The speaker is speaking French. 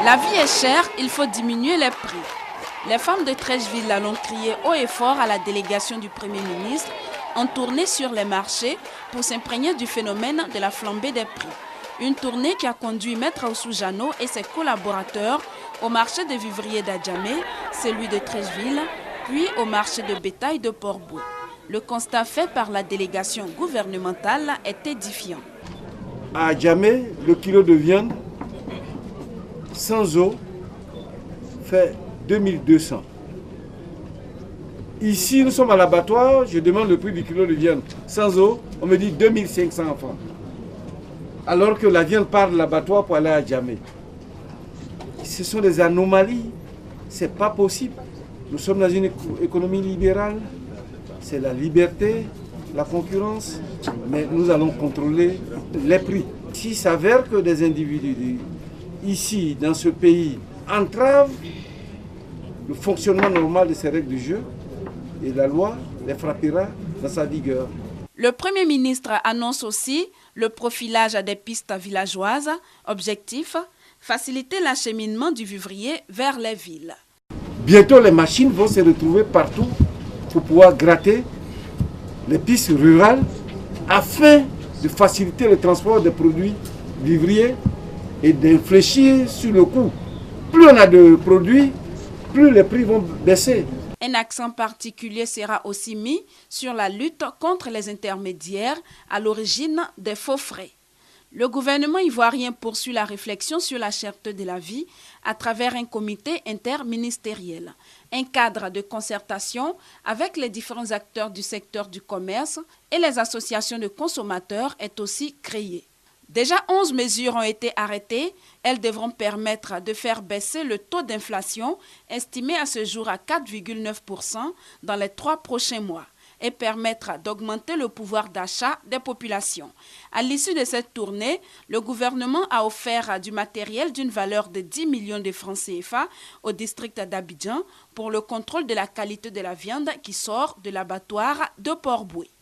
La vie est chère, il faut diminuer les prix. Les femmes de Treichville l'ont crié haut et fort à la délégation du Premier ministre en tournée sur les marchés pour s'imprégner du phénomène de la flambée des prix. Une tournée qui a conduit Maître Oussou-Jano et ses collaborateurs au marché de vivriers d'Adjamé, celui de Treichville, puis au marché de bétail de Port-Bouët. Le constat fait par la délégation gouvernementale est édifiant. À Adjamé, le kilo de viande sans eau fait 2200. Ici, nous sommes à l'abattoir, je demande le prix du kilo de viande sans eau, on me dit 2500 francs. Alors que la viande part de l'abattoir pour aller à Adjamé. Ce sont des anomalies, c'est pas possible. Nous sommes dans une économie libérale, c'est la liberté, la concurrence, mais nous allons contrôler les prix. S'il s'avère que des individus ici, dans ce pays, entravent le fonctionnement normal de ces règles du jeu, et la loi les frappera dans sa vigueur. Le Premier ministre annonce aussi le profilage des pistes villageoises. Objectif, faciliter l'acheminement du vivrier vers les villes. Bientôt, les machines vont se retrouver partout pour pouvoir gratter les pistes rurales afin de faciliter le transport des produits vivriers et d'infléchir sur le coût. Plus on a de produits, plus les prix vont baisser. Un accent particulier sera aussi mis sur la lutte contre les intermédiaires à l'origine des faux frais. Le gouvernement ivoirien poursuit la réflexion sur la cherté de la vie à travers un comité interministériel. Un cadre de concertation avec les différents acteurs du secteur du commerce et les associations de consommateurs est aussi créé. Déjà 11 mesures ont été arrêtées. Elles devront permettre de faire baisser le taux d'inflation estimé à ce jour à 4,9% dans les 3 prochains mois et permettre d'augmenter le pouvoir d'achat des populations. À l'issue de cette tournée, le gouvernement a offert du matériel d'une valeur de 10 millions de francs CFA au district d'Abidjan pour le contrôle de la qualité de la viande qui sort de l'abattoir de Port-Bouët.